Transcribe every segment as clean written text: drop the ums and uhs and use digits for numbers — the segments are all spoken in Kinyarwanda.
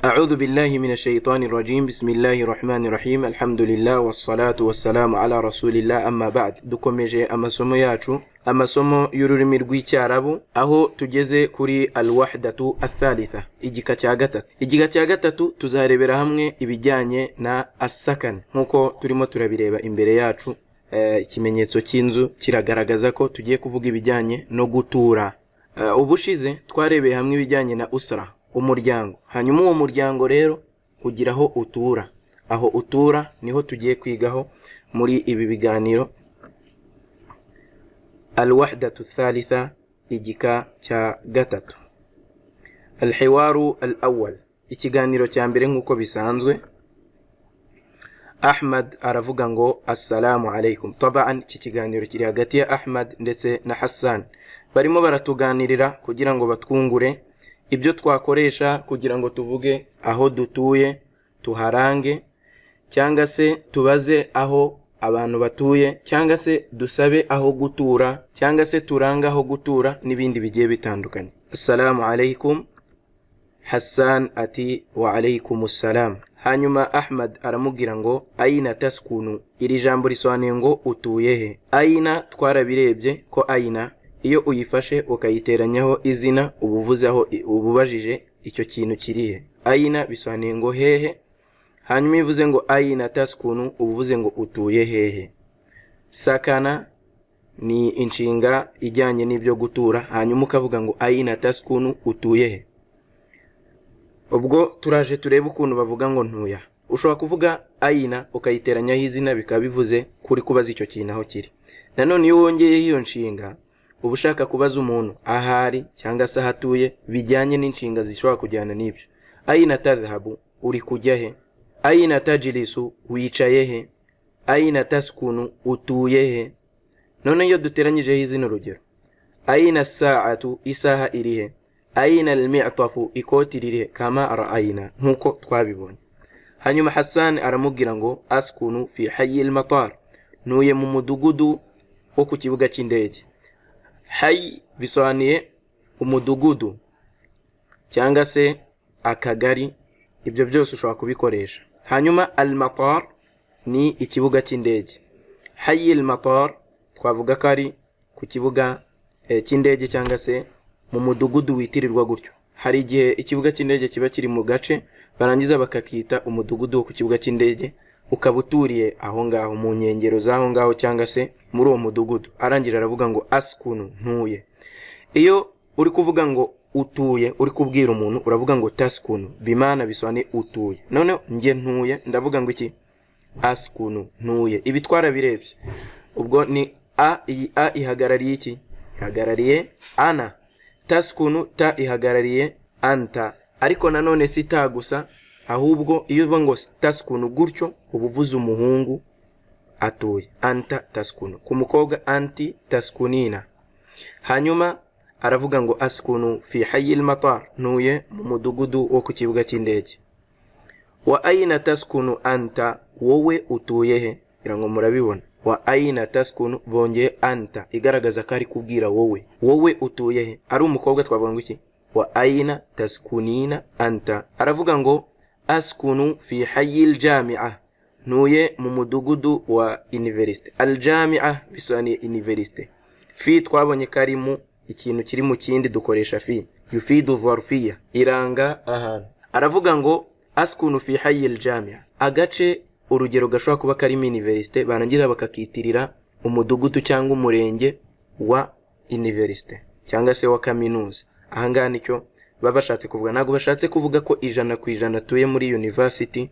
أعوذ بالله من الشيطان الرجيم. بسم الله الرحمن الرحيم. الحمد لله والصلاة والسلام على رسول الله. أما بعد dukomeje amasomo yacu, amasomo y'ururimi rw'icyarabu, aho tugeze kuri al-wahdatu athalitha, igika cya gatatu. Igika cya gatatu tuzarebera hamwe ibijyanye na as-sakan, nkuko turimo turabireba imbere yacu. Ikimenyetso cy'inzu kiragaragaza ko tugiye kuvuga ibijyanye no gutura. Ubushize twarebeye hamwe ibijyanye na usra, umuryango. Hanyuma uwo muryango rero ugira aho utura. Aho utura niho tugiye kwigaho muri ibi biganiro. Al-wahdatu thalitha, igika cya gatatu. Al-hiwaru al-awwal, ikiganiro cya mbere nkuko bisanzwe. Ahmad aravuga ngo assalamu alaikum. Tabaan iki kiganiro kiri hagati ya Ahmad ndetse na Hassan. Barimo baratuganirira kugira ngo batwungure ibyo twakoresha kugira ngo tuvuge aho dutuye, tuharange, cyangwa se tubaze aho abantu batuye, cyangwa se dusabe aho gutura, cyangwa se turanga aho gutura n'ibindi bigiye bitandukanye. Assalamu alaikum. Hassan ati wa alaikumus salam. Hanyuma Ahmad aramubwira ngo aina taskunu. Iri jambo risobanuye ngo utuye he. Aina twarabirebye ko aina iyo uyifashe ukayiteranyaho izina ubuvuzeho ububajije icyo kintu kirihe. Aina bisobanuye ngo hehe. Hanyuma ivuze ngo aina taskunu ubuvuze ngo utuye hehe. Sakana ni inshinga ijyanye n'ibyo gutura, hanyuma ukavuga ngo aina taskunu utuye he. Ubwo turaje turebe ukuntu bavuga ngo ntuya. Ushobora kuvuga aina ukayiteranyaho izina bikaba bivuze kuri kubaza icyo kintu aho kiri. Nanone iyo wongeye iyo nshinga uba ushaka kubaza umuntu ahari cyangwa se ahatuye bijyanye n'inshinga zishobora kujyana n'ibyo. Aina tadhhabu, uri kujya he. Aina tajlisu, wicaye he. Aina taskunu, utuye he. None iyo duteranyijeho izina urugero, aina saatu, isaha iri he. Aina al-mi'tafu, ikoti riri he. Kama ra'ayna, nkuko twabibonye. Hanyuma Hassan aramubwira ngo askunu fi hayy al-matar, ntuye mu mudugudu wo ku kibuga cy'indege. Hay bisobanuye umudugudu cyangwa se akagari, ibyo byose ushobora kubikoresha. Hanyuma al-matar ni ikibuga cy'indege. Hayy al-matar twavuga ko ari ku kibuga cy'indege cyangwa se mu mudugudu witirirwa gutyo. Hari igihe ikibuga cy'indege kiba kiri mu gace barangiza bakakita umudugudu wo ku kibuga cy'indege, ukabuturiye aho ngaho mu nkengero zaho ngaho cyangwa se muri uwo mudugudu. Arangira aravuga ngo askunu, ntuye. Iyo uri kuvuga ngo utuye, uri kubwira umuntu uravuga ngo taskunu, bimana bisobanuye utuye. None nge ntuye ndavuga ngo iki? Askunu, ntuye. Ibi twarabirebye. Ubwo ni a, iyi a ihagarariye iki? Ihagarariye ana. Taskunu, ta ihagarariye anta. Ariko nanone si ta gusa, ahubwo iyo uvuga ngo taskunu gutyo ubuvuze umuhungu atuye. Anta taskunu. Ku mukobwa anti taskunina. Hanyuma aravuga ngo askunu fi hayy al-matar, ntuye mu mudugudu wo ku kibuga cy'indege. Wa aina taskunu anta, wowe utuye he. Irango murabibona. Wa aina taskunu bongeye anta, igaragaza ko ari kubwira wowe. Wowe utuye he. Ari umukobwa twavuga ngo iki? Wa aina taskunina anta. Aravuga ngo askunu fi hayy al-jami'a, ntuye mu mudugudu wa university. Al-jami'a bisobanuye university. Fi twabonye karimu ikintu kiri mu kindi dukoresha fi. Yufidu dharfiyya, iranga ahantu. Aravuga ngo askunu fi hayy al-jami'a, agace urugero gashobora kuba karimo university barangira bakakitirira umudugudu cyangwa umurenge wa university cyangwa se wa kaminuza. Ahangaha nicyo baba bashatse kuvuga. Ntabwo bashatse kuvuga ko 100% atuye muri university,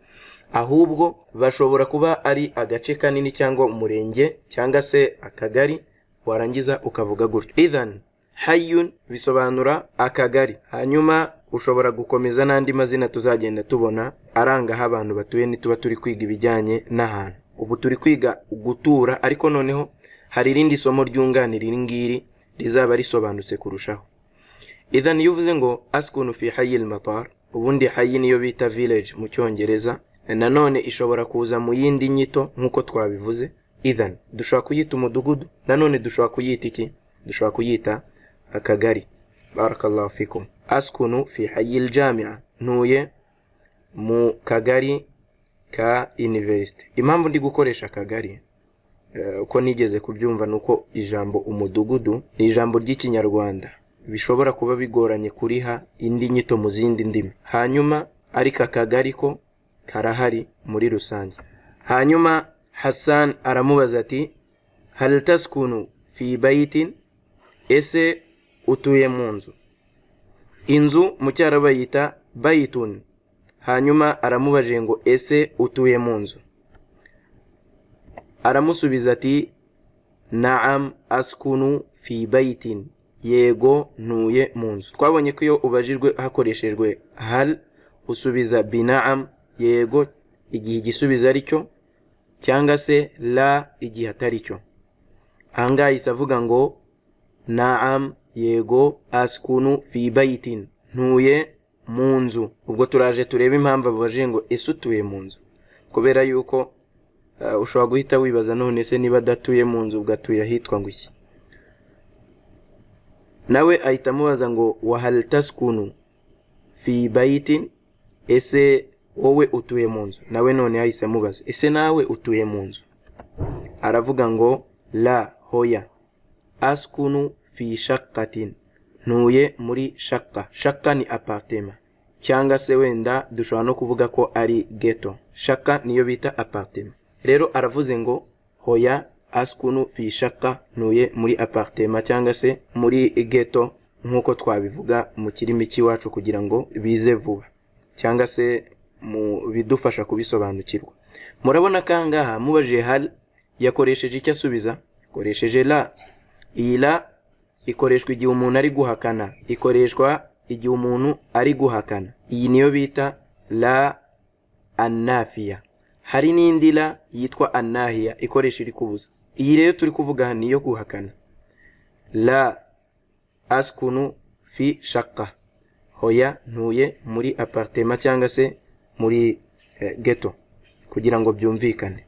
ahubwo bashobora kuba ari agace kanini cyangwa umurenge cyangwa se akagari warangiza ukavuga gutyo. Idhan hayyun bisobanura akagari. Hanyuma ushobora gukomeza n'andi mazina tuzagenda tubona aranga aho abantu batuye nituba turi kwiga ibijyanye n'ahantu. Ubu turi kwiga gutura, ariko noneho hari irindi somo ryunganira iri ngiri rizaba risobanutse kurushaho. Idhan iyo uvuze ngo askunu fi hayy al-matar, ubundi hayy niyo bita village mu Cyongereza, nanone ishobora kuza mu yindi nyito nkuko twabivuze. Idhan dushobora kuyita umudugudu, nanone dushobora kuyita iki? Dushobora kuyita akagari. Barakallahu fikum. Askunu fi hayy al-jami'a, ntuye mu kagari ka university. Impamvu ndi gukoresha kagari uko nigeze kubyumva nuko ijambo umudugudu ni ijambo ry'ikinyarwanda bishobora kuba bigoranye kuriha indi nyito mu zindi ndimi. Hanyuma ariko akagari ko karahari muri rusange. Hanyuma Hassan aramubaza ati hal taskunu fi baytin, ese utuye mu nzu? Inzu mu cyarabu bayita baytun. Hanyuma aramubaje ngo ese utuye mu nzu? Aramusubiza ati naam askunu fi baytin, yego ntuye mu nzu. Twabonye ko iyo ubajijwe hakoreshejwe hal usubiza binaam, yego igihe igisubizo ari cyo, cyangwa se la igihe atari cyo. Ahangaha yahise avuga ngo naam, yego, askunu fi baytin, ntuye mu nzu. Ubwo turaje turebe impamvu abaje ngo ese utuye mu nzu, kubera yuko ushobora guhita wibaza none se niba adatuye mu nzu ugatuye ahitwa ngo iki. Nawe ahita amubaza ngo wa hal taskunu fi baytin, ese wowe utuye mu nzu? Nawe none yahise amubaza ese nawe utuye mu nzu? Aravuga ngo la, hoya, askunu fi shaqqatin, ntuye muri shaqqa. Shaqqa ni apartment, cyangwa se wenda dushobora no kuvuga ko ari ghetto. Shaqqa niyo bita apartment. Rero aravuze ngo hoya askunu fi shaqqa, ntuye muri apartment cyangwa se muri ghetto, nkuko twabivuga mu kirimi cy'iwacu kugira ngo bize vuba cyangwa se mu bidufasha kubisobanukirwa. Murabona kangaha mubaje hal yakoresheje icyo asubiza? Koresheje la. Iyi la ikoreshwa igihe umuntu ari guhakana, ikoreshwa igihe umuntu ari guhakana. Iyi niyo bita la annafiya. Hari n'indi la yitwa annahiya ikoresha iri kubuza. Iyi rero turi kuvuga niyo guhakana. La askunu fi shaqqa, hoya ntuye muri apartment cyangwa se muri ghetto, kugira ngo byumvikane.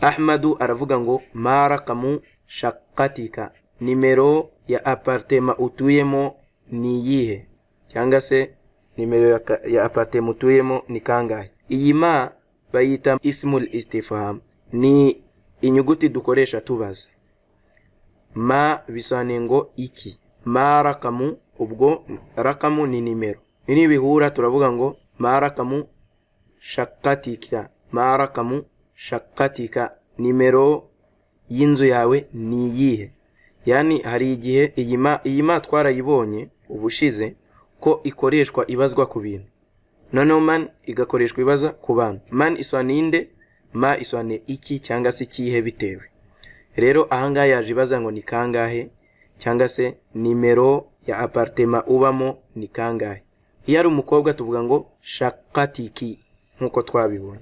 Ahmadu aravuga ngo ma raqamu shaqqatika, nimero ya apartment utuyemo ni yihe, cyangwa se nimero ya apartment utuyemo ni kangahe. Iyi ma bayita ismul istifham, ni inyuguti dukoresha tubaza. Ma bisobanuye ngo iki. Ma raqamu, ubwo raqamu ni nimero. Ni bihura turavuga ngo ma raqamu shaqqatika, ma raqamu shaqqatika, nimero y'inzu yawe ni yihe. Yani hari igihe iyi ma twarayibonye ubushize ko ikoreshwa ibazwa ku bintu, noneho man igakoreshwa ibaza ku bantu. Man isobanuye inde, ma isobanuye iki cyangwa se ikihe bitewe. Rero ahangaha yaje ibaza ngo ni kangahe, cyangwa se nimero ya apartment ubamo ni kangahe. Iyo ari umukobwa tuvuga ngo shaqqatiki nkuko twabibonye.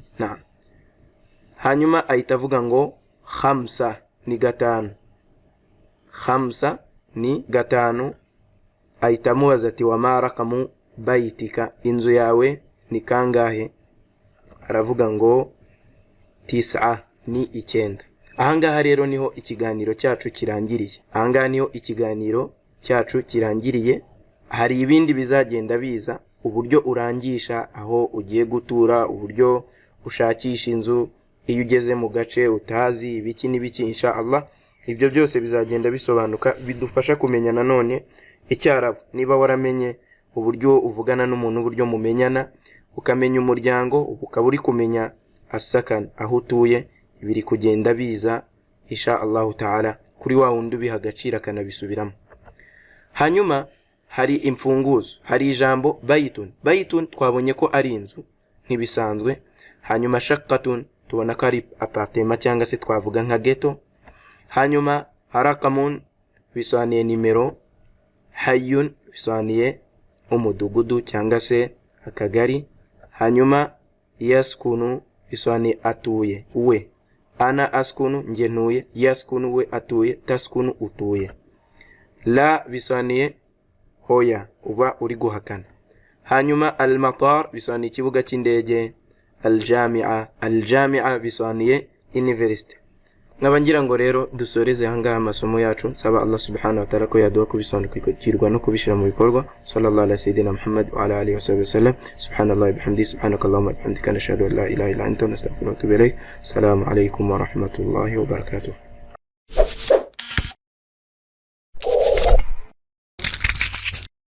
Hanyuma ahita avuga ngo khamsa ni gatanu. Khamsa ni gatanu. Ahita amubaza ati wa ma raqamu baytika, inzu yawe ni kangahe? Aravuga ngo tis'a ni 9. Ahangaha rero niho ikiganiro cyacu kirangiriye. Ahangaha niho ikiganiro cyacu kirangiriye. Hari ibindi bizagenda biza, uburyo urangisha aho ugiye gutura, uburyo ushakisha inzu iyo ugeze mu gace utazi, ibiki n'ibiki. Insha Allah ibyo byose bizagenda bisobanuka, bidufasha kumenya nanone icyarabu. Niba waramenye uburyo uvugana n'umuntu, uburyo mumenyana, ukamenya umuryango, ukaba uri kumenya asakan aho utuye, biri kugenda biza insha Allah ta'ala kuri wa wundi biha agaciro akanabisubiramo. Hanyuma hari imfunguzo, hari ijambo baytun. Baytun twabonye ko ari inzu nk'ibisanzwe. Hanyuma shaqqatun tubona ko ari apartment cyangwa se twavuga nka ghetto. Hanyuma harakamun bisobanuye nimero. Hayyun bisobanuye umudugudu cyangwa se akagari. Hanyuma yaskunu bisobanuye atuye, we. Ana askunu nge ntuye, yaskunu we atuye, taskunu utuye. La bisobanuye hoya, uba uri guhakana. Hanyuma al-matar bisobanuye ikibuga cy'indege. Al-jami'a bisobanuye university. ngira ngo rero dusoreze ahangaha amasomo yacu, nsaba Allah subhanahu wa ta'ala ko yaduha kubisobanukirwa no kubishira mu bikorwa. Sallallahu ala sayidina Muhammad wa ala alihi wa sallam. Subhanallahi bihamdihi, subhanakallahumma wa bihamdika, nashhadu an la ilaha illa anta, nastaghfiruka wa natubu ilayk. Assalamu alaykum wa rahmatullahi wa barakatuh.